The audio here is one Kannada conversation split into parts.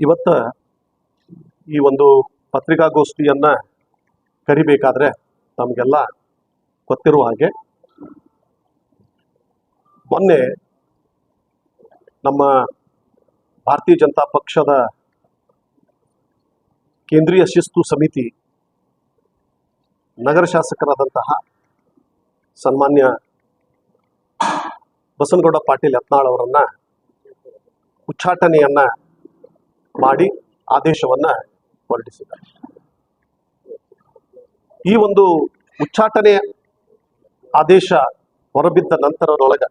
ಇವತ್ತ ಈ ಒಂದು ಪತ್ರಿಕಾಗೋಷ್ಠಿಯನ್ನ ಕರಿಬೇಕಾದ್ರೆ ತಮಗೆಲ್ಲ ಗೊತ್ತಿರುವ ಹಾಗೆ ಮೊನ್ನೆ ನಮ್ಮ ಭಾರತೀಯ ಜನತಾ ಪಕ್ಷದ ಕೇಂದ್ರೀಯ ಶಿಸ್ತು ಸಮಿತಿ ನಗರ ಶಾಸಕರಾದಂತಹ ಸನ್ಮಾನ್ಯ ಬಸನಗೌಡ ಪಾಟೀಲ್ ಯತ್ನಾಳ್ ಅವರನ್ನ ಉಚ್ಚಾಟನೆಯನ್ನ ಮಾಡಿ ಆದೇಶವನ್ನ ಹೊರಡಿಸಿದ್ದಾರೆ. ಈ ಒಂದು ಉಚ್ಚಾಟನೆ ಆದೇಶ ಹೊರಬಿದ್ದ ನಂತರದೊಳಗೆ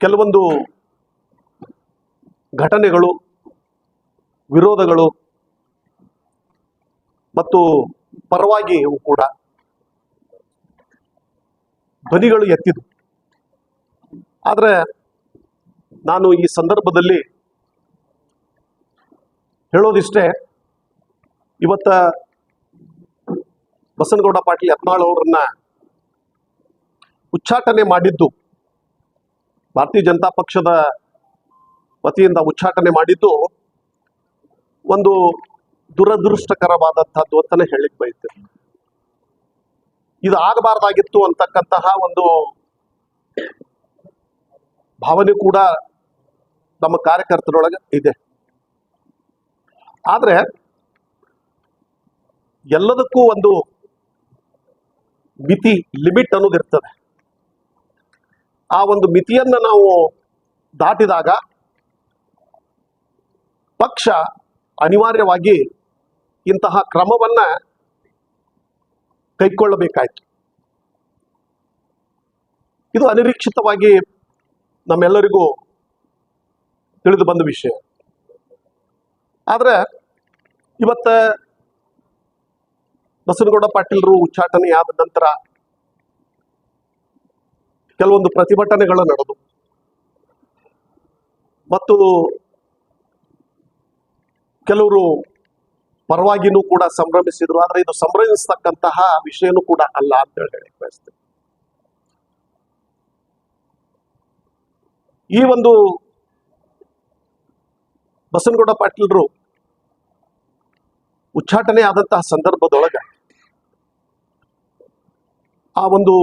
ಕೆಲವೊಂದು ಘಟನೆಗಳು, ವಿರೋಧಗಳು ಮತ್ತು ಪರವಾಗಿಯೂ ಕೂಡ ಧ್ವನಿಗಳು ಎತ್ತಿದು. ಆದರೆ ನಾನು ಈ ಸಂದರ್ಭದಲ್ಲಿ ಹೇಳೋದಿಷ್ಟೇ, ಇವತ್ತ ಬಸನಗೌಡ ಪಾಟೀಲ್ ಯತ್ನಾಳ್ ಅವರನ್ನ ಉಚ್ಚಾಟನೆ ಮಾಡಿದ್ದು, ಭಾರತೀಯ ಜನತಾ ಪಕ್ಷದ ವತಿಯಿಂದ ಉಚ್ಚಾಟನೆ ಮಾಡಿದ್ದು ಒಂದು ದುರದೃಷ್ಟಕರವಾದಂಥದ್ದು ಅಂತಾನೆ ಹೇಳಿಕ್ ಬಯಸ್ತೇನೆ. ಇದು ಆಗಬಾರ್ದಾಗಿತ್ತು ಅಂತಕ್ಕಂತಹ ಒಂದು ಭಾವನೆ ಕೂಡ ನಮ್ಮ ಕಾರ್ಯಕರ್ತರೊಳಗೆ ಇದೆ. ಆದ್ರೆ ಎಲ್ಲದಕ್ಕೂ ಒಂದು ಮಿತಿ, ಲಿಮಿಟ್ ಅನ್ನೋದಿರ್ತದೆ. ಆ ಒಂದು ಮಿತಿಯನ್ನ ನಾವು ದಾಟಿದಾಗ ಪಕ್ಷ ಅನಿವಾರ್ಯವಾಗಿ ಇಂತಹ ಕ್ರಮವನ್ನ ಕೈಗೊಳ್ಳಬೇಕಾಯ್ತು. ಇದು ಅನಿರೀಕ್ಷಿತವಾಗಿ ನಮ್ಮೆಲ್ಲರಿಗೂ ತಿಳಿದು ಬಂದ ವಿಷಯ. ಆದ್ರೆ ಇವತ್ತ ಬಸನಗೌಡ ಪಾಟೀಲರು ಉಚ್ಚಾಟನೆ ಆದ ನಂತರ ಕೆಲವೊಂದು ಪ್ರತಿಭಟನೆಗಳು ನಡೆದು ಮತ್ತು ಕೆಲವರು ಪರವಾಗಿನೂ ಕೂಡ ಸಂಭ್ರಮಿಸಿದ್ರು. ಆದ್ರೆ ಇದು ಸಂಭ್ರಮಿಸ್ತಕ್ಕಂತಹ ವಿಷಯನೂ ಕೂಡ ಅಲ್ಲ ಅಂತ ಹೇಳಿ ಬಯಸ್ತೇನೆ. ಈ ಒಂದು ಬಸನಗೌಡ ಪಾಟೀಲರು ಉಚ್ಚಾಟನೆ ಆದಂತಹ ಸಂದರ್ಭದೊಳಗೆ ಆ ಒಂದು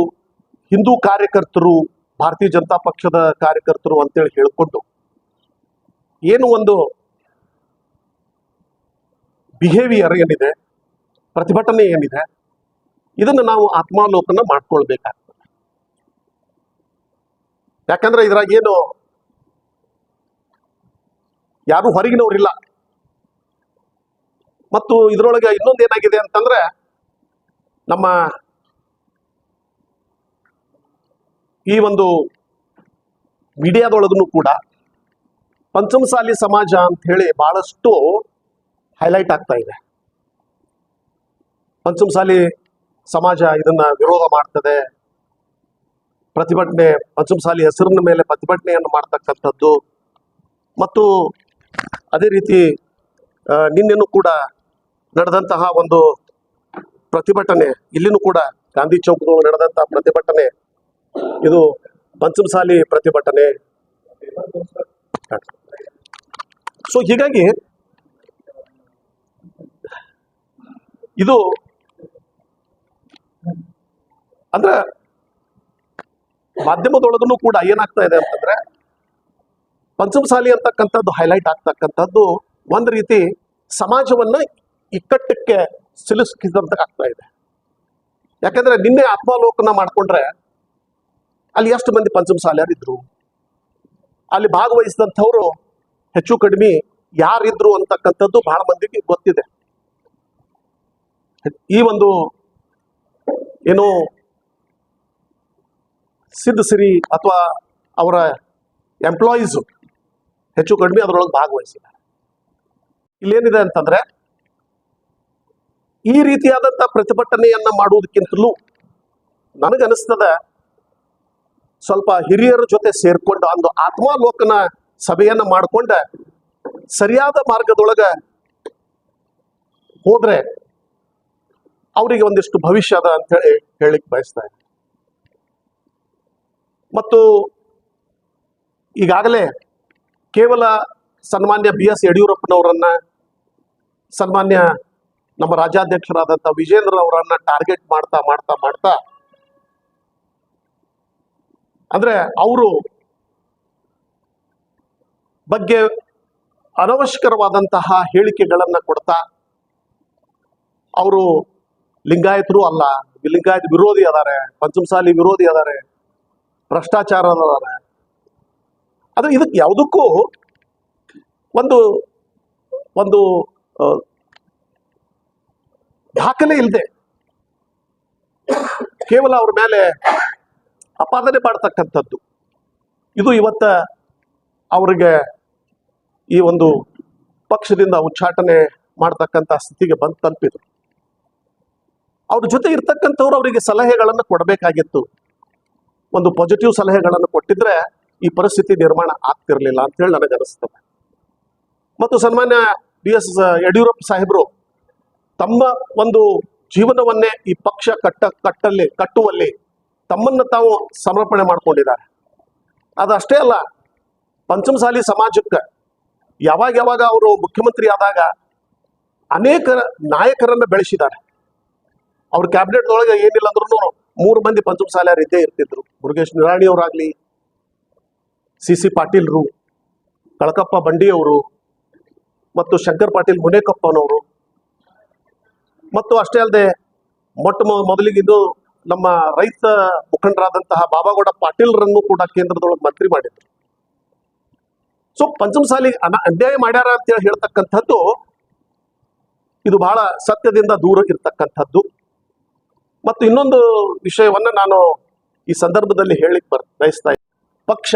ಹಿಂದೂ ಕಾರ್ಯಕರ್ತರು, ಭಾರತೀಯ ಜನತಾ ಪಕ್ಷದ ಕಾರ್ಯಕರ್ತರು ಅಂತೇಳಿ ಹೇಳಿಕೊಂಡು ಏನು ಒಂದು ಬಿಹೇವಿಯರ್ ಏನಿದೆ, ಪ್ರತಿಭಟನೆ ಏನಿದೆ, ಇದನ್ನು ನಾವು ಆತ್ಮಾವಲೋಕನ ಮಾಡ್ಕೊಳ್ಬೇಕಾಗ್ತದೆ. ಯಾಕಂದ್ರೆ ಇದ್ರಾಗ ಏನು ಯಾರು ಹೊರಗಿನವರಿಲ್ಲ. ಮತ್ತು ಇದರೊಳಗೆ ಇನ್ನೊಂದು ಏನಾಗಿದೆ ಅಂತಂದ್ರೆ, ನಮ್ಮ ಈ ಒಂದು ಮೀಡಿಯಾದೊಳಗೂ ಕೂಡ ಪಂಚಮಸಾಲಿ ಸಮಾಜ ಅಂತ ಹೇಳಿ ಬಹಳಷ್ಟು ಹೈಲೈಟ್ ಆಗ್ತಾ ಇದೆ. ಪಂಚಮಸಾಲಿ ಸಮಾಜ ಇದನ್ನ ವಿರೋಧ ಮಾಡ್ತದೆ, ಪ್ರತಿಭಟನೆ, ಪಂಚಮಸಾಲಿ ಹೆಸರಿನ ಮೇಲೆ ಪ್ರತಿಭಟನೆಯನ್ನು ಮಾಡ್ತಕ್ಕಂಥದ್ದು. ಮತ್ತು ಅದೇ ರೀತಿ ನಿನ್ನೆನೂ ಕೂಡ ನಡೆದಂತಹ ಒಂದು ಪ್ರತಿಭಟನೆ, ಇಲ್ಲಿನೂ ಕೂಡ ಗಾಂಧಿ ಚೌಕದಲ್ಲಿ ನಡೆದಂತಹ ಪ್ರತಿಭಟನೆ ಇದು ಪಂಚಮಸಾಲಿ ಪ್ರತಿಭಟನೆ. ಸೊ ಹೀಗಾಗಿ ಇದು ಅಂದ್ರೆ ಮಾಧ್ಯಮದೊಳಗೂ ಕೂಡ ಏನಾಗ್ತಾ ಇದೆ ಅಂತಂದ್ರೆ, ಪಂಚಮಸಾಲಿ ಅಂತಕ್ಕಂಥದ್ದು ಹೈಲೈಟ್ ಆಗ್ತಕ್ಕಂಥದ್ದು ಒಂದು ರೀತಿ ಸಮಾಜವನ್ನ ಇಕ್ಕಟ್ಟಕ್ಕೆ ಸಿಲುಕಿಸಿದಂತ ಆಗ್ತಾ ಇದೆ. ಯಾಕಂದ್ರೆ ನಿನ್ನೆ ಆತ್ಮಾವಲೋಕನ ಮಾಡ್ಕೊಂಡ್ರೆ ಅಲ್ಲಿ ಎಷ್ಟು ಮಂದಿ ಪಂಚಮಸಾಲಿಯರಿದ್ರು, ಅಲ್ಲಿ ಭಾಗವಹಿಸಿದಂಥವ್ರು ಹೆಚ್ಚು ಕಡಿಮೆ ಯಾರಿದ್ರು ಅಂತಕ್ಕಂಥದ್ದು ಬಹಳ ಮಂದಿಗೆ ಗೊತ್ತಿದೆ. ಈ ಒಂದು ಏನೋ ಸಿದ್ಧಸಿರಿ ಅಥವಾ ಅವರ ಎಂಪ್ಲಾಯೀಸು ಹೆಚ್ಚು ಕಡಿಮೆ ಅದರೊಳಗೆ ಭಾಗವಹಿಸಿದ್ದಾರೆ. ಇಲ್ಲೇನಿದೆ ಅಂತಂದ್ರೆ, ಈ ರೀತಿಯಾದಂಥ ಪ್ರತಿಭಟನೆಯನ್ನ ಮಾಡುವುದಕ್ಕಿಂತಲೂ ನನಗನಿಸ್ತದ ಸ್ವಲ್ಪ ಹಿರಿಯರ ಜೊತೆ ಸೇರ್ಕೊಂಡು ಒಂದು ಆತ್ಮಾವಲೋಕನ ಸಭೆಯನ್ನ ಮಾಡಿಕೊಂಡ ಸರಿಯಾದ ಮಾರ್ಗದೊಳಗ ಹೋದ್ರೆ ಅವರಿಗೆ ಒಂದಿಷ್ಟು ಭವಿಷ್ಯ ಅದ ಅಂತ ಹೇಳಿ ಹೇಳಿಕ್ ಬಯಸ್ತಾ ಇದ್ದೀನಿ. ಮತ್ತು ಈಗಾಗಲೇ ಕೇವಲ ಸನ್ಮಾನ್ಯ BS ಯಡಿಯೂರಪ್ಪನವರನ್ನ, ಸನ್ಮಾನ್ಯ ನಮ್ಮ ರಾಜ್ಯಾಧ್ಯಕ್ಷರಾದಂಥ ವಿಜೇಂದ್ರ ಅವರನ್ನ ಟಾರ್ಗೆಟ್ ಮಾಡ್ತಾ ಮಾಡ್ತಾ ಮಾಡ್ತಾ ಅಂದ್ರೆ ಅವರು ಬಗ್ಗೆ ಅನವಶ್ಯಕರವಾದಂತಹ ಹೇಳಿಕೆಗಳನ್ನ ಕೊಡ್ತಾ, ಅವರು ಲಿಂಗಾಯತರು ಅಲ್ಲ, ಲಿಂಗಾಯತ ವಿರೋಧಿ ಅದಾರೆ, ಪಂಚಮಸಾಲಿ ವಿರೋಧಿ ಅದಾರೆ, ಭ್ರಷ್ಟಾಚಾರ ಅದಾರೆ. ಆದ್ರೆ ಇದಕ್ಕೆ ಯಾವುದಕ್ಕೂ ಒಂದು ಒಂದು ದಾಖಲೆ ಇಲ್ಲದೆ ಕೇವಲ ಅವ್ರ ಮೇಲೆ ಅಪಾದನೆ ಮಾಡ್ತಕ್ಕಂಥದ್ದು, ಇದು ಇವತ್ತ ಅವರಿಗೆ ಈ ಒಂದು ಪಕ್ಷದಿಂದ ಉಚ್ಚಾಟನೆ ಮಾಡ್ತಕ್ಕಂಥ ಸ್ಥಿತಿಗೆ ಬಂದು ತಲುಪಿದ್ರು. ಅವ್ರ ಜೊತೆ ಇರ್ತಕ್ಕಂಥವ್ರು ಅವರಿಗೆ ಸಲಹೆಗಳನ್ನು ಕೊಡಬೇಕಾಗಿತ್ತು. ಒಂದು ಪಾಸಿಟಿವ್ ಸಲಹೆಗಳನ್ನು ಕೊಟ್ಟಿದ್ರೆ ಈ ಪರಿಸ್ಥಿತಿ ನಿರ್ಮಾಣ ಆಗ್ತಿರ್ಲಿಲ್ಲ ಅಂತ ಹೇಳಿ ನನಗೆ ಅನಿಸ್ತದೆ. ಮತ್ತು ಸನ್ಮಾನ್ಯ BS ಯಡಿಯೂರಪ್ಪ ಸಾಹೇಬರು ತಮ್ಮ ಒಂದು ಜೀವನವನ್ನೇ ಈ ಪಕ್ಷ ಕಟ್ಟುವಲ್ಲಿ ತಮ್ಮನ್ನು ತಾವು ಸಮರ್ಪಣೆ ಮಾಡ್ಕೊಂಡಿದ್ದಾರೆ. ಅದಷ್ಟೇ ಅಲ್ಲ, ಪಂಚಮಸಾಲಿ ಸಮಾಜಕ್ಕೆ ಯಾವಾಗ ಅವರು ಮುಖ್ಯಮಂತ್ರಿ ಆದಾಗ ಅನೇಕ ನಾಯಕರನ್ನ ಬೆಳೆಸಿದ್ದಾರೆ. ಅವ್ರ ಕ್ಯಾಬಿನೆಟ್ ಒಳಗೆ ಏನಿಲ್ಲ ಅಂದ್ರೂ 3 ಮಂದಿ ಪಂಚಮಸಾಲಿಯರು ಇದ್ದೇ ಇರ್ತಿದ್ರು. ಮುರುಗೇಶ್ ನಿರಾಣಿ ಅವರಾಗ್ಲಿ, CC ಪಾಟೀಲ್ರು, ಕಳಕಪ್ಪ ಬಂಡಿಯವರು ಮತ್ತು ಶಂಕರ್ ಪಾಟೀಲ್ ಮುನೇಕಪ್ಪನವರು, ಮತ್ತು ಅಷ್ಟೇ ಅಲ್ಲದೆ ಮೊದಲಿಗಿದ್ದು ನಮ್ಮ ರೈತ ಮುಖಂಡರಾದಂತಹ ಬಾಬಾಗೌಡ ಪಾಟೀಲ್ರನ್ನು ಕೂಡ ಕೇಂದ್ರದೊಳಗೆ ಮಂತ್ರಿ ಮಾಡಿದ್ರು. ಸೊ ಪಂಚಮಸಾಲಿ ಅನ್ಯಾಯ ಮಾಡ್ಯಾರ ಅಂತೇಳಿ ಹೇಳ್ತಕ್ಕಂಥದ್ದು ಇದು ಬಹಳ ಸತ್ಯದಿಂದ ದೂರ ಇರ್ತಕ್ಕಂಥದ್ದು. ಮತ್ತು ಇನ್ನೊಂದು ವಿಷಯವನ್ನ ನಾನು ಈ ಸಂದರ್ಭದಲ್ಲಿ ಹೇಳಿಕ್ ಬಯಸ್ತಾ ಇದ್ದೀನಿ. ಪಕ್ಷ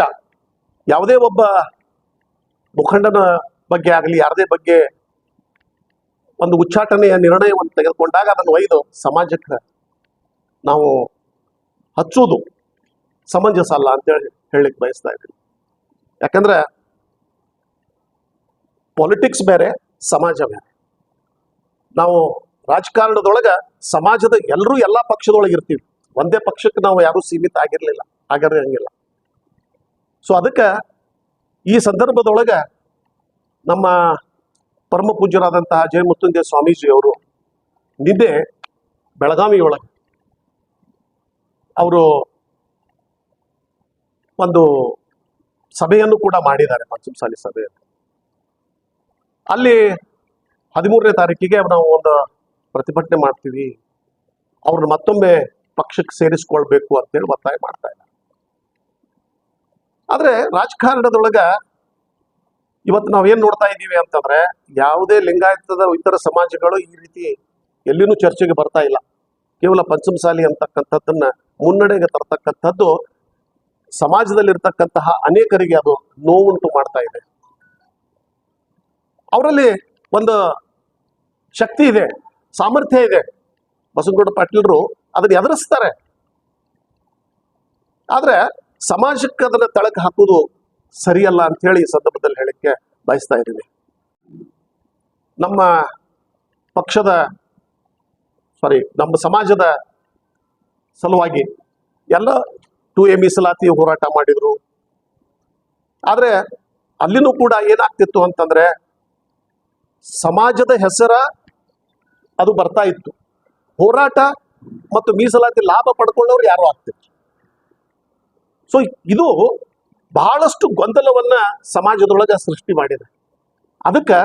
ಯಾವುದೇ ಒಬ್ಬ ಮುಖಂಡನ ಬಗ್ಗೆ ಆಗಲಿ, ಯಾರದೇ ಬಗ್ಗೆ ಒಂದು ಉಚ್ಚಾಟನೆಯ ನಿರ್ಣಯವನ್ನು ತೆಗೆದುಕೊಂಡಾಗ ಅದನ್ನು ಒಯ್ದು ಸಮಾಜಕ್ಕೆ ನಾವು ಹಚ್ಚುವುದು ಸಮಂಜಸ ಅಲ್ಲ ಅಂತೇಳಿ ಹೇಳಲಿಕ್ಕೆ ಬಯಸ್ತಾ ಇದ್ದೀನಿ. ಯಾಕಂದ್ರೆ ಪಾಲಿಟಿಕ್ಸ್ ಬೇರೆ, ಸಮಾಜ ಬೇರೆ. ನಾವು ರಾಜಕಾರಣದೊಳಗ ಸಮಾಜದ ಎಲ್ಲರೂ ಎಲ್ಲ ಪಕ್ಷದೊಳಗೆ ಇರ್ತೀವಿ. ಒಂದೇ ಪಕ್ಷಕ್ಕೆ ನಾವು ಯಾರೂ ಸೀಮಿತ ಆಗಿರಂಗಿಲ್ಲ. ಸೊ ಅದಕ್ಕೆ ಈ ಸಂದರ್ಭದೊಳಗ ನಮ್ಮ ಪರಮ ಪೂಜ್ಯರಾದಂತಹ ಜಯ ಮುತ್ತುಂಜಯ ಸ್ವಾಮೀಜಿ ಅವರು ನಿನ್ನೆ ಬೆಳಗಾವಿಯೊಳಗೆ ಅವರು ಒಂದು ಸಭೆಯನ್ನು ಕೂಡ ಮಾಡಿದ್ದಾರೆ, ಪಂಚಮಸಾಲಿ ಸಭೆಯನ್ನು. ಅಲ್ಲಿ 13ನೇ ತಾರೀಕಿಗೆ ನಾವು ಒಂದು ಪ್ರತಿಭಟನೆ ಮಾಡ್ತೀವಿ, ಅವ್ರನ್ನ ಮತ್ತೊಮ್ಮೆ ಪಕ್ಷಕ್ಕೆ ಸೇರಿಸ್ಕೊಳ್ಬೇಕು ಅಂತೇಳಿ ಒತ್ತಾಯ ಮಾಡ್ತಾ ಇದ್ದಾರೆ. ಆದ್ರೆ ರಾಜಕಾರಣದೊಳಗ ಇವತ್ತು ನಾವೇನ್ ನೋಡ್ತಾ ಇದ್ದೀವಿ ಅಂತಂದ್ರೆ, ಯಾವುದೇ ಲಿಂಗಾಯತದ ಇತರ ಸಮಾಜಗಳು ಈ ರೀತಿ ಎಲ್ಲಿನೂ ಚರ್ಚೆಗೆ ಬರ್ತಾ ಇಲ್ಲ. ಕೇವಲ ಪಂಚಮಸಾಲಿ ಅಂತಕ್ಕಂಥದ್ದನ್ನ ಮುನ್ನಡೆಗೆ ತರ್ತಕ್ಕಂಥದ್ದು ಸಮಾಜದಲ್ಲಿರ್ತಕ್ಕಂತಹ ಅನೇಕರಿಗೆ ಅದು ನೋವುಂಟು ಮಾಡ್ತಾ ಇದೆ. ಅವರಲ್ಲಿ ಒಂದು ಶಕ್ತಿ ಇದೆ, ಸಾಮರ್ಥ್ಯ ಇದೆ. ಬಸನಗೌಡ ಪಾಟೀಲ್ರು ಅದನ್ನ ಎದುರಿಸ್ತಾರೆ. ಆದ್ರೆ ಸಮಾಜಕ್ಕೆ ಅದನ್ನ ತಳಕ್ಕೆ ಹಾಕುವುದು ಸರಿಯಲ್ಲ ಅಂತ ಹೇಳಿ ಈ ಸಂದರ್ಭದಲ್ಲಿ ಹೇಳಿಕ್ಕೆ ಬಯಸ್ತಾ ಇದ್ದೀನಿ. ನಮ್ಮ ಸಮಾಜದ ಸಲುವಾಗಿ ಎಲ್ಲ 2A ಮೀಸಲಾತಿ ಹೋರಾಟ ಮಾಡಿದ್ರು. ಆದ್ರೆ ಅಲ್ಲಿನೂ ಕೂಡ ಏನಾಗ್ತಿತ್ತು ಅಂತಂದ್ರೆ, ಸಮಾಜದ ಹೆಸರ ಅದು ಬರ್ತಾ ಇತ್ತು, ಹೋರಾಟ ಮತ್ತು ಮೀಸಲಾತಿ ಲಾಭ ಪಡ್ಕೊಳ್ಳೋರು ಯಾರು ಆಗ್ತಿತ್ತು. ಸೊ ಇದು ಬಹಳಷ್ಟು ಗೊಂದಲವನ್ನ ಸಮಾಜದೊಳಗೆ ಸೃಷ್ಟಿ ಮಾಡಿದೆ. ಅದಕ್ಕೆ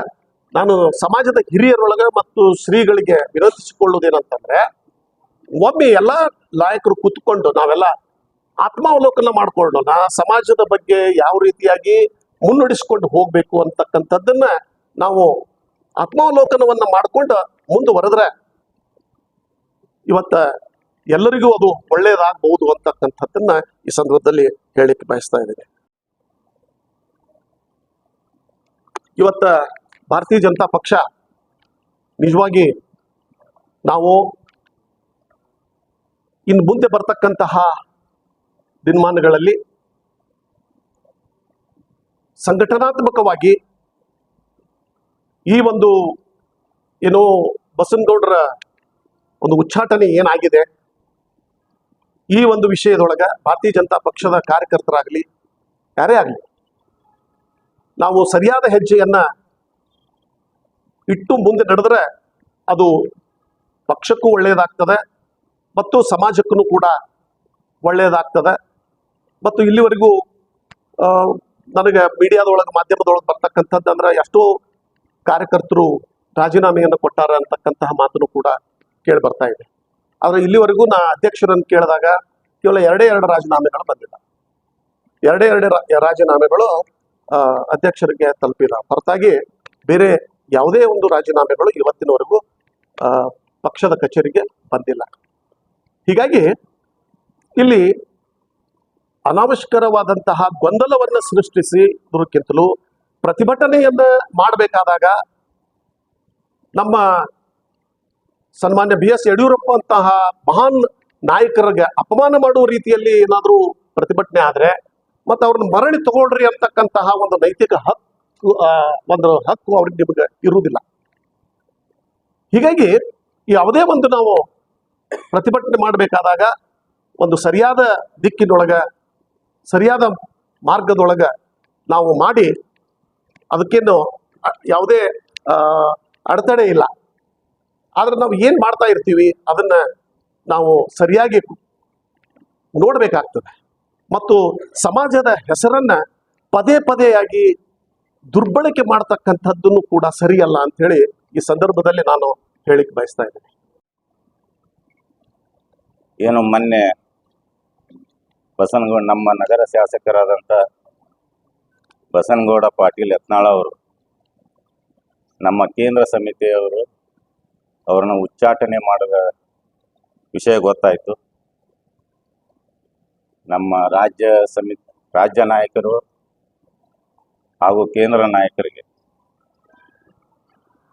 ನಾನು ಸಮಾಜದ ಹಿರಿಯರೊಳಗ ಮತ್ತು ಶ್ರೀಗಳಿಗೆ ವಿನಂತಿಸಿಕೊಳ್ಳುವುದೇನಂತಂದ್ರೆ, ಒಮ್ಮೆ ಎಲ್ಲ ನಾಯಕರು ಕೂತ್ಕೊಂಡು ನಾವೆಲ್ಲ ಆತ್ಮಾವಲೋಕನ ಮಾಡ್ಕೊಳ್ಳೋಣ, ಸಮಾಜದ ಬಗ್ಗೆ ಯಾವ ರೀತಿಯಾಗಿ ಮುನ್ನಡೆಸ್ಕೊಂಡು ಹೋಗ್ಬೇಕು ಅಂತಕ್ಕಂಥದ್ದನ್ನ ನಾವು ಆತ್ಮಾವಲೋಕನವನ್ನ ಮಾಡ್ಕೊಂಡು ಮುಂದುವರೆದ್ರೆ ಇವತ್ತ ಎಲ್ಲರಿಗೂ ಅದು ಒಳ್ಳೆಯದಾಗಬಹುದು ಅಂತಕ್ಕಂಥದ್ದನ್ನ ಈ ಸಂದರ್ಭದಲ್ಲಿ ಹೇಳಿಕ್ಕೆ ಬಯಸ್ತಾ ಇದ್ದೇನೆ. ಇವತ್ತ ಭಾರತೀಯ ಜನತಾ ಪಕ್ಷ ನಿಜವಾಗಿ ನಾವು ಇನ್ನು ಮುಂದೆ ಬರ್ತಕ್ಕಂತಹ ದಿನಮಾನಗಳಲ್ಲಿ ಸಂಘಟನಾತ್ಮಕವಾಗಿ ಈ ಒಂದು ಏನೋ ಬಸನಗೌಡರ ಒಂದು ಉಚ್ಚಾಟನೆ ಏನಾಗಿದೆ, ಈ ಒಂದು ವಿಷಯದೊಳಗ ಭಾರತೀಯ ಜನತಾ ಪಕ್ಷದ ಕಾರ್ಯಕರ್ತರಾಗಲಿ ಯಾರೇ ಆಗಲಿ ನಾವು ಸರಿಯಾದ ಹೆಜ್ಜೆಯನ್ನ ಇಟ್ಟು ಮುಂದೆ ನಡೆದ್ರೆ ಅದು ಪಕ್ಷಕ್ಕೂ ಒಳ್ಳೆಯದಾಗ್ತದೆ ಮತ್ತು ಸಮಾಜಕ್ಕೂ ಕೂಡ ಒಳ್ಳೆಯದಾಗ್ತದೆ. ಮತ್ತು ಇಲ್ಲಿವರೆಗೂ ನನಗೆ ಮೀಡಿಯಾದೊಳಗೆ ಮಾಧ್ಯಮದೊಳಗೆ ಬರ್ತಕ್ಕಂಥದ್ದು ಅಂದ್ರೆ ಎಷ್ಟೋ ಕಾರ್ಯಕರ್ತರು ರಾಜೀನಾಮೆಯನ್ನು ಕೊಟ್ಟಾರ ಅಂತಕ್ಕಂತಹ ಮಾತನ್ನು ಕೂಡ ಕೇಳಿ ಬರ್ತಾ ಇದೆ. ಆದರೆ ಇಲ್ಲಿವರೆಗೂ ನಾ ಅಧ್ಯಕ್ಷರನ್ನು ಕೇಳಿದಾಗ ಕೇವಲ ಎರಡೇ ರಾಜೀನಾಮೆಗಳು ಬಂದಿಲ್ಲ. ಎರಡೇ ರಾಜೀನಾಮೆಗಳು ಅಧ್ಯಕ್ಷರಿಗೆ ತಲುಪಿಲ್ಲ. ಹೊರತಾಗಿ ಬೇರೆ ಯಾವುದೇ ಒಂದು ರಾಜೀನಾಮೆಗಳು ಇವತ್ತಿನವರೆಗೂ ಪಕ್ಷದ ಕಚೇರಿಗೆ ಬಂದಿಲ್ಲ. ಹೀಗಾಗಿ ಇಲ್ಲಿ ಅನಾವಶ್ಯಕರವಾದಂತಹ ಗೊಂದಲವನ್ನು ಸೃಷ್ಟಿಸಿದಕ್ಕಿಂತಲೂ ಪ್ರತಿಭಟನೆಯನ್ನ ಮಾಡಬೇಕಾದಾಗ ನಮ್ಮ ಸನ್ಮಾನ್ಯ BS ಯಡಿಯೂರಪ್ಪ ಅಂತಹ ಮಹಾನ್ ನಾಯಕರಿಗೆ ಅಪಮಾನ ಮಾಡುವ ರೀತಿಯಲ್ಲಿ ಏನಾದರೂ ಪ್ರತಿಭಟನೆ ಆದ್ರೆ ಮತ್ತು ಅವ್ರನ್ನ ಮರಳಿ ತಗೊಳ್ರಿ ಅಂತಕ್ಕಂತಹ ಒಂದು ನೈತಿಕ ಹಕ್ಕು ಅವ್ರಿಗೆ ನಿಮಗೆ ಇರುವುದಿಲ್ಲ. ಹೀಗಾಗಿ ಯಾವುದೇ ಒಂದು ನಾವು ಪ್ರತಿಭಟನೆ ಮಾಡಬೇಕಾದಾಗ ಒಂದು ಸರಿಯಾದ ದಿಕ್ಕಿನೊಳಗ ಸರಿಯಾದ ಮಾರ್ಗದೊಳಗ ನಾವು ಮಾಡಿ ಅದಕ್ಕೇನು ಯಾವುದೇ ಅಡೆತಡೆ ಇಲ್ಲ. ಆದ್ರೆ ನಾವು ಏನು ಮಾಡ್ತಾ ಇರ್ತೀವಿ ಅದನ್ನ ನಾವು ಸರಿಯಾಗಿ ನೋಡಬೇಕಾಗ್ತದೆ. ಮತ್ತು ಸಮಾಜದ ಹೆಸರನ್ನ ಪದೇ ಪದೇಯಾಗಿ ದುರ್ಬಳಕೆ ಮಾಡ್ತಕ್ಕಂಥದ್ದನ್ನು ಕೂಡ ಸರಿಯಲ್ಲ ಅಂತ ಹೇಳಿ ಈ ಸಂದರ್ಭದಲ್ಲಿ ನಾನು ಹೇಳಿಕ್ ಬಯಸ್ತಾ ಇದ್ದೇನೆ. ಏನು ಮೊನ್ನೆ ಬಸನಗೌಡ ನಮ್ಮ ನಗರ ಶಾಸಕರಾದಂಥ ಬಸನಗೌಡ ಪಾಟೀಲ್ ಯತ್ನಾಳ್ ಅವರು ನಮ್ಮ ಕೇಂದ್ರ ಸಮಿತಿಯವರು ಅವ್ರನ್ನ ಉಚ್ಚಾಟನೆ ಮಾಡಿದ ವಿಷಯ ಗೊತ್ತಾಯಿತು. ನಮ್ಮ ರಾಜ್ಯ ನಾಯಕರು ಹಾಗೂ ಕೇಂದ್ರ ನಾಯಕರಿಗೆ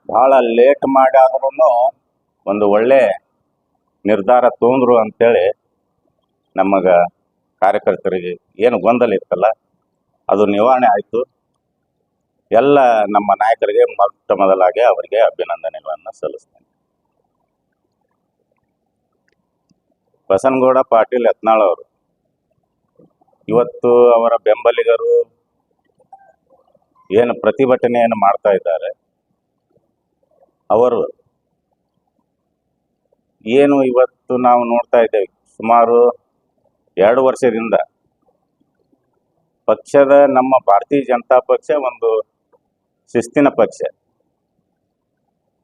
ಬಹಳ ಲೇಟ್ ಮಾಡಿ ಆದ್ರೂ ಒಂದು ಒಳ್ಳೆ ನಿರ್ಧಾರ ತೊಗೊಂಡ್ರು ಅಂತೇಳಿ ನಮಗೆ ಕಾರ್ಯಕರ್ತರಿಗೆ ಏನು ಗೊಂದಲ ಇತ್ತಲ್ಲ ಅದು ನಿವಾರಣೆ ಆಯಿತು. ಎಲ್ಲ ನಮ್ಮ ನಾಯಕರಿಗೆ ಮೊಟ್ಟ ಮೊದಲಾಗಿ ಅವರಿಗೆ ಅಭಿನಂದನೆಗಳನ್ನು ಸಲ್ಲಿಸ್ತೇನೆ. ಬಸನಗೌಡ ಪಾಟೀಲ್ ಯತ್ನಾಳ್ ಅವರು ಇವತ್ತು ಅವರ ಬೆಂಬಲಿಗರು ಏನು ಪ್ರತಿಭಟನೆಯನ್ನು ಮಾಡ್ತಾ ಇದ್ದಾರೆ, ಅವರು ಏನು ಇವತ್ತು ನಾವು ನೋಡ್ತಾ ಇದ್ದೇವೆ ಸುಮಾರು 2 ವರ್ಷದಿಂದ ಪಕ್ಷದ ನಮ್ಮ ಭಾರತೀಯ ಜನತಾ ಪಕ್ಷ ಒಂದು ಶಿಸ್ತಿನ ಪಕ್ಷ.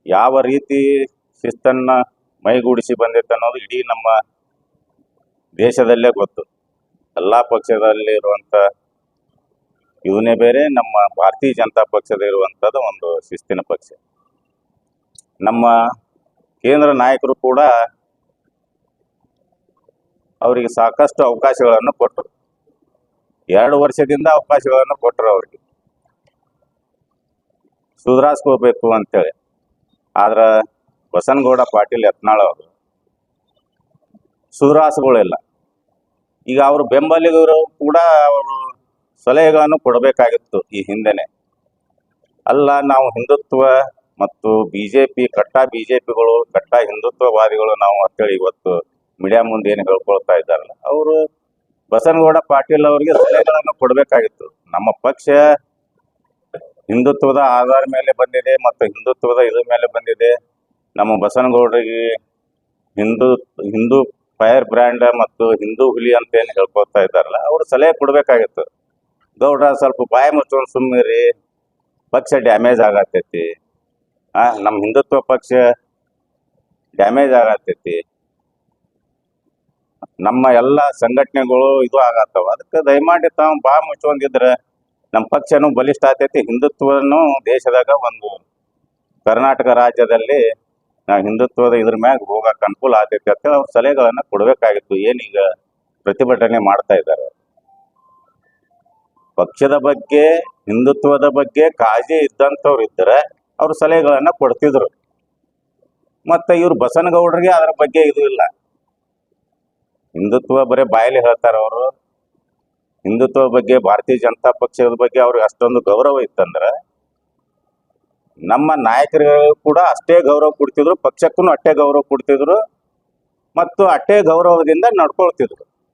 ಯಾವ ರೀತಿ ಶಿಸ್ತನ್ನು ಮೈಗೂಡಿಸಿ ಬಂದಿತ್ತು ಅನ್ನೋದು ಇಡೀ ನಮ್ಮ ದೇಶದಲ್ಲೇ ಗೊತ್ತು. ಎಲ್ಲ ಪಕ್ಷದಲ್ಲಿ ಇರುವಂಥ ಇವನೇ ಬೇರೆ, ನಮ್ಮ ಭಾರತೀಯ ಜನತಾ ಪಕ್ಷದ ಇರುವಂಥದ್ದು ಒಂದು ಶಿಸ್ತಿನ ಪಕ್ಷ. ನಮ್ಮ ಕೇಂದ್ರ ನಾಯಕರು ಕೂಡ ಅವರಿಗೆ ಸಾಕಷ್ಟು ಅವಕಾಶಗಳನ್ನು ಕೊಟ್ಟರು. 2 ವರ್ಷದಿಂದ ಅವಕಾಶಗಳನ್ನು ಕೊಟ್ಟರು ಅವರಿಗೆ ಸುಧಾರಿಸ್ಕೋಬೇಕು ಅಂತೇಳಿ. ಆದ್ರೆ ಬಸನಗೌಡ ಪಾಟೀಲ್ ಯತ್ನಾಳ್ ಅವರು ಸುಧಾರಿಸ್ಕೊಳ್ಳಿಲ್ಲ. ಈಗ ಅವರು ಬೆಂಬಲಿಗರು ಕೂಡ ಅವರು ಸಲಹೆಗಳನ್ನು ಕೊಡಬೇಕಾಗಿತ್ತು ಈ ಹಿಂದೆನೆ. ಅಲ್ಲ, ನಾವು ಹಿಂದುತ್ವ ಮತ್ತು BJP ಕಟ್ಟ BJPಗಳು ಕಟ್ಟ ಹಿಂದುತ್ವವಾದಿಗಳು ನಾವು ಅಂತೇಳಿ ಇವತ್ತು ಮೀಡಿಯಾ ಮುಂದೆ ಏನು ಹೇಳ್ಕೊಳ್ತಾ ಇದ್ದಾರಲ್ಲ, ಅವರು ಬಸನಗೌಡ ಪಾಟೀಲ್ ಅವರಿಗೆ ಸಲಹೆಗಳನ್ನು ಕೊಡಬೇಕಾಗಿತ್ತು. ನಮ್ಮ ಪಕ್ಷ ಹಿಂದುತ್ವದ ಆಧಾರ ಮೇಲೆ ಬಂದಿದೆ ಮತ್ತು ಹಿಂದುತ್ವದ ಇದ್ರ ಮೇಲೆ ಬಂದಿದೆ. ನಮ್ಮ ಬಸನಗೌಡರಿಗೆ ಹಿಂದೂ ಫೈರ್ ಬ್ರ್ಯಾಂಡ್ ಮತ್ತು ಹಿಂದೂ ಹುಲಿ ಅಂತ ಏನು ಹೇಳ್ಕೊಳ್ತಾ ಇದ್ದಾರಲ್ಲ, ಅವರು ಸಲಹೆ ಕೊಡಬೇಕಾಗಿತ್ತು. ಗೌಡ ಸ್ವಲ್ಪ ಬಾಯಿ ಮುಚ್ಕೊಂಡು ಸುಮ್ಮನಿರಿ, ಪಕ್ಷ ಡ್ಯಾಮೇಜ್ ಆಗತ್ತೈತಿ, ನಮ್ಮ ಹಿಂದುತ್ವ ಪಕ್ಷ ಡ್ಯಾಮೇಜ್ ಆಗತ್ತೈತಿ, ನಮ್ಮ ಎಲ್ಲ ಸಂಘಟನೆಗಳು ಇದು ಆಗತ್ತವ, ಅದಕ್ಕೆ ದಯಮಾಡಿ ತಾವು ಬಾಯಿ ಮುಚ್ಕೊಂಡಿದ್ರೆ ನಮ್ಮ ಪಕ್ಷನೂ ಬಲಿಷ್ಠ ಆಗ್ತೈತಿ, ಹಿಂದುತ್ವನು ದೇಶದಾಗ ಒಂದು ಕರ್ನಾಟಕ ರಾಜ್ಯದಲ್ಲಿ ಹಿಂದುತ್ವದ ಇದ್ರ ಮ್ಯಾಗ ಹೋಗಕ್ಕೆ ಅನುಕೂಲ ಆಗ್ತೈತಿ ಅಂತ ಅವ್ರ ಸಲಹೆಗಳನ್ನು ಕೊಡಬೇಕಾಗಿತ್ತು. ಏನೀಗ ಪ್ರತಿಭಟನೆ ಮಾಡ್ತಾ ಇದ್ದಾರೆ. ಪಕ್ಷದ ಬಗ್ಗೆ ಹಿಂದುತ್ವದ ಬಗ್ಗೆ ಕಾಳಜಿ ಇದ್ದಂಥವ್ರು ಇದ್ದರೆ ಅವ್ರ ಸಲಹೆಗಳನ್ನು ಕೊಡ್ತಿದ್ರು. ಮತ್ತು ಇವ್ರು ಬಸನಗೌಡರಿಗೆ ಅದರ ಬಗ್ಗೆ ಇದು ಇಲ್ಲ. ಹಿಂದುತ್ವ ಬರೀ ಬಾಯಲ್ಲಿ ಹೇಳ್ತಾರೆ ಅವರು. ಹಿಂದುತ್ವ ಬಗ್ಗೆ ಭಾರತೀಯ ಜನತಾ ಪಕ್ಷದ ಬಗ್ಗೆ ಅವ್ರಿಗೆ ಅಷ್ಟೊಂದು ಗೌರವ ಇತ್ತಂದ್ರೆ ನಮ್ಮ ನಾಯಕರಿಗೂ ಕೂಡ ಅಷ್ಟೇ ಗೌರವ ಕೊಡ್ತಿದ್ರು, ಪಕ್ಷಕ್ಕೂ ಅಷ್ಟೇ ಗೌರವ ಕೊಡ್ತಿದ್ರು ಮತ್ತು ಅಷ್ಟೇ ಗೌರವದಿಂದ ನಡ್ಕೊಳ್ತಿದ್ರು.